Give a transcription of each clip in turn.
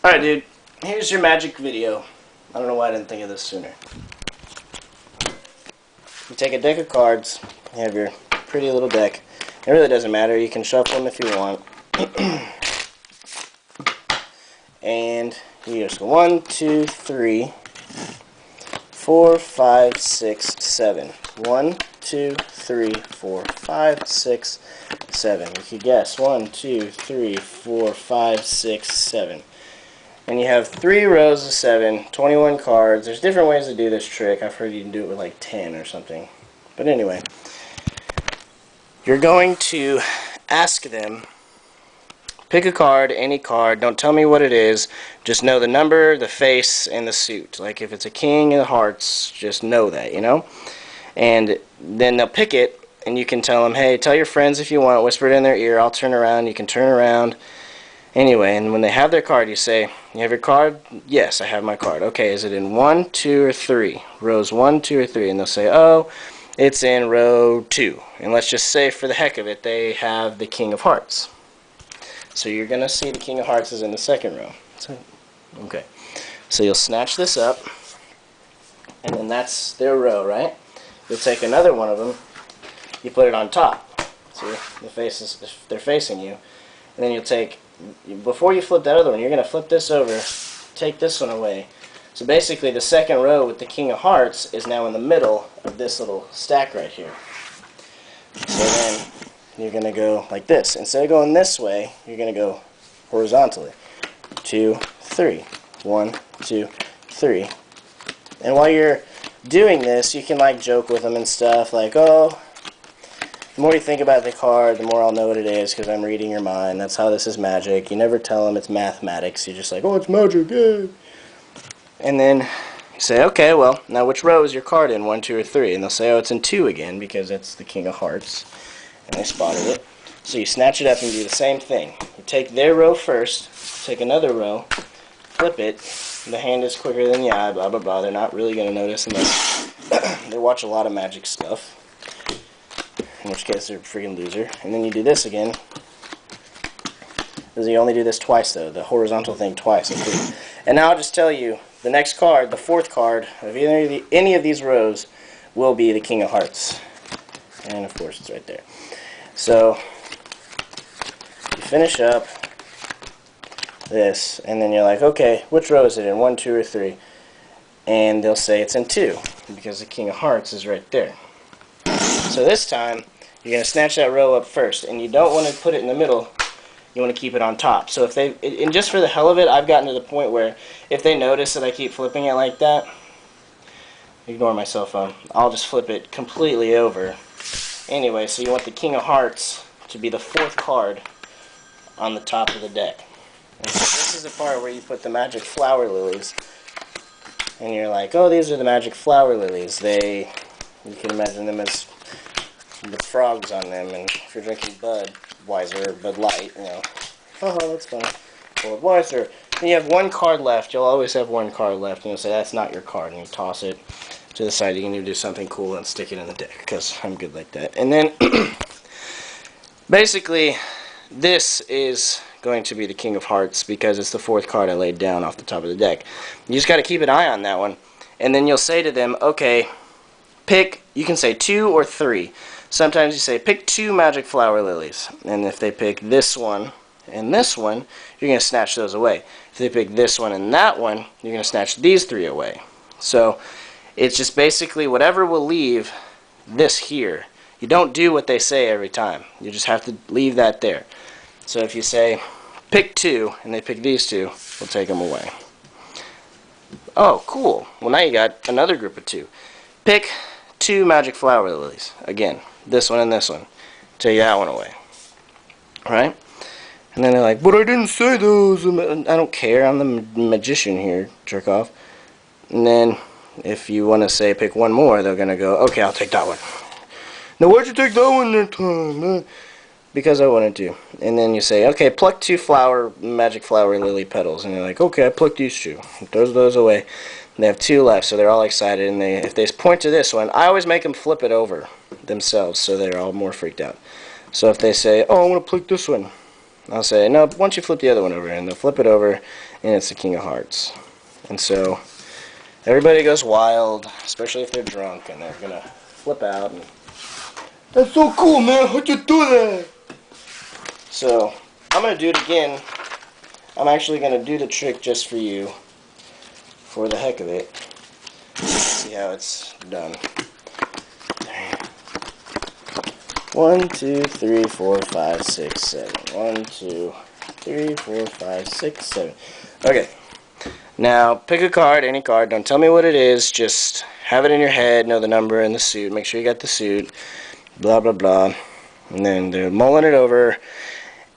Alright, dude. Here's your magic video. I don't know why I didn't think of this sooner. You take a deck of cards. You have your pretty little deck. It really doesn't matter. You can shuffle them if you want. And you just go 1, 2, 3, 4, 5, 6, 7. 1, 2, 3, 4, 5, 6, 7. You can guess. 1, 2, 3, 4, 5, 6, 7. And you have 3 rows of 7, 21 cards. There's different ways to do this trick. I've heard you can do it with like 10 or something. But anyway, you're going to ask them, pick a card, any card. Don't tell me what it is. Just know the number, the face, and the suit. Like if it's a king of hearts, just know that, you know? And then they'll pick it, and you can tell them, hey, tell your friends if you want. Whisper it in their ear. I'll turn around. You can turn around. Anyway, and when they have their card, you say, you have your card? Yes, I have my card. Okay, is it in 1, 2, or 3? Rows 1, 2, or 3. And they'll say, oh, it's in row 2. And let's just say, for the heck of it, they have the King of Hearts. So you're going to see the King of Hearts is in the second row. Okay. So you'll snatch this up, and then that's their row, right? You'll take another one of them, you put it on top. See, they're facing you. And then you'll take, before you flip that other one, you're going to flip this over, take this one away. So basically the second row with the King of Hearts is now in the middle of this little stack right here. So then you're going to go like this. Instead of going this way, you're going to go horizontally. 2, 3. 1, 2, 3. And while you're doing this, you can like joke with them and stuff like, oh, the more you think about the card, the more I'll know what it is because I'm reading your mind. That's how this is magic. You never tell them it's mathematics. You're just like, oh, it's magic, yay. And then you say, okay, well, now which row is your card in, 1, 2, or 3? And they'll say, oh, it's in 2 again because it's the King of Hearts. And they spotted it. So you snatch it up and do the same thing. You take their row first, take another row, flip it. The hand is quicker than the eye, blah, blah, blah. They're not really going to notice unless they watch a lot of magic stuff. In which case they're a freaking loser. And then you do this again. Because you only do this twice, though. The horizontal thing twice. And now I'll just tell you, the next card, the fourth card of any of these rows will be the King of Hearts. And of course it's right there. So you finish up this, and then you're like, okay, which row is it in, 1, 2, or 3? And they'll say it's in 2, because the King of Hearts is right there. So this time, you're going to snatch that row up first, and you don't want to put it in the middle, you want to keep it on top. So if they, and just for the hell of it, I've gotten to the point where if they notice that I keep flipping it like that, ignore my cell phone, I'll just flip it completely over. Anyway, so you want the King of Hearts to be the 4th card on the top of the deck. And so this is the part where you put the magic flower lilies, and you're like, oh, these are the magic flower lilies. You can imagine them as the frogs on them, and if you're drinking Budweiser or Bud Light, you know, oh, that's funny. Budweiser. And you have one card left. You'll always have one card left, and you'll say, that's not your card, and you toss it to the side. You can even do something cool and stick it in the deck, because I'm good like that. And then, basically, this is going to be the King of Hearts, because it's the 4th card I laid down off the top of the deck. You just got to keep an eye on that one, and then you'll say to them, okay, pick, you can say 2 or 3. Sometimes you say, pick 2 magic flower lilies. And if they pick this one and this one, you're going to snatch those away. If they pick this one and that one, you're going to snatch these 3 away. So it's just basically whatever will leave this here. You don't do what they say every time. You just have to leave that there. So if you say, pick 2, and they pick these 2, we'll take them away. Oh, cool. Well, now you got another group of 2. Pick 2 magic flower lilies. Again, this one and this one. Take that one away. Alright? And then they're like, but I didn't say those. I don't care. I'm the magician here, jerk off. And then if you want to say pick one more, they're going to go, okay, I'll take that one. Now, why'd you take that one that time? Because I wanted to. And then you say, okay, pluck 2 magic flower lily petals. And they're like, okay, I plucked these 2. Throw those away. And they have 2 left, so they're all excited. And if they point to this one, I always make them flip it over themselves, so they're all more freaked out. So if they say, oh, I want to pluck this one. I'll say, no, once you flip the other one over, and they'll flip it over, and it's the King of Hearts. And so everybody goes wild, especially if they're drunk, and they're gonna flip out. And that's so cool, man. How'd you do that? So I'm gonna do it again. I'm actually gonna do the trick just for you, for the heck of it. See how it's done. 1, 2, 3, 4, 5, 6, 7. 1, 2, 3, 4, 5, 6, 7. Okay. Now, pick a card, any card. Don't tell me what it is. Just have it in your head, know the number and the suit. Make sure you got the suit. Blah, blah, blah. And then they're mulling it over.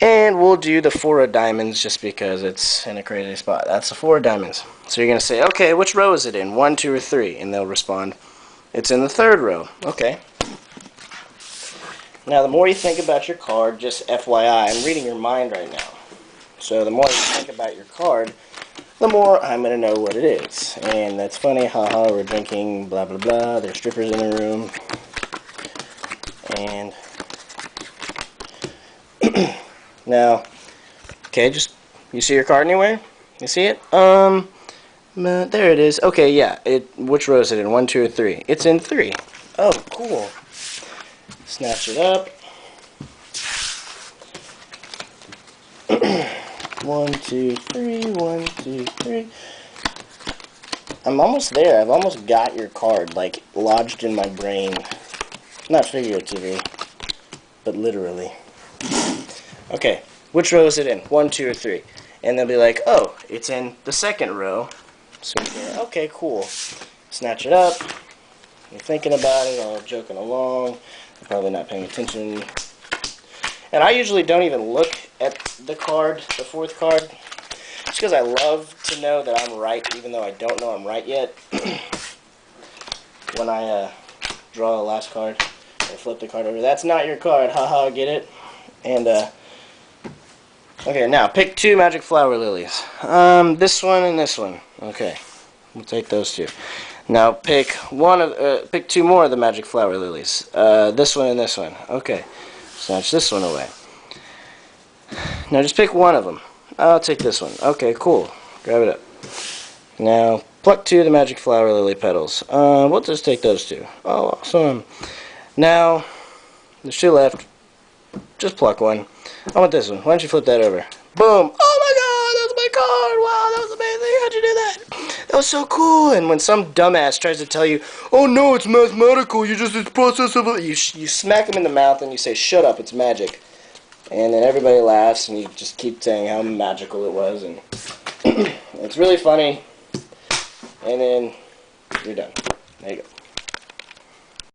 And we'll do the 4 of diamonds just because it's in a crazy spot. That's the 4 of diamonds. So you're going to say, okay, which row is it in? 1, 2, or 3? And they'll respond, it's in the 3rd row. Okay. Now, the more you think about your card, just FYI, I'm reading your mind right now. So the more you think about your card, the more I'm going to know what it is. And that's funny, haha, we're drinking, blah, blah, blah, there's strippers in the room. And now, okay, just, you see your card anywhere? You see it? There it is. Okay, yeah, which row is it in? 1, 2, or 3? It's in 3. Oh, cool. Snatch it up. 1, 2, 3, 1, 2, 3. I'm almost there. I've almost got your card, like, lodged in my brain. Not figuratively, but literally. Okay, which row is it in? 1, 2, or 3? And they'll be like, oh, it's in the 2nd row. So, okay, cool. Snatch it up. You're thinking about it, all joking along. You're probably not paying attention. And I usually don't even look at the card, the 4th card, just because I love to know that I'm right, even though I don't know I'm right yet. When I draw the last card, I flip the card over. That's not your card, haha, get it? And, okay, now, pick 2 magic flower lilies. This one and this one. Okay, we'll take those 2. Now pick 2 more of the magic flower lilies. This one and this one. Okay. Snatch this one away. Now just pick one of them. I'll take this one. Okay, cool. Grab it up. Now pluck 2 of the magic flower lily petals. We'll just take those 2. Oh, awesome. Now there's 2 left. Just pluck one. I want this one. Why don't you flip that over? Boom! Oh my God, that was my card! Wow, that was amazing! How'd you do that? That was so cool! And when some dumbass tries to tell you, oh no, it's mathematical, it's process of you smack them in the mouth and you say, shut up, it's magic. And then everybody laughs and you just keep saying how magical it was, and it's really funny. And then you're done. There you go.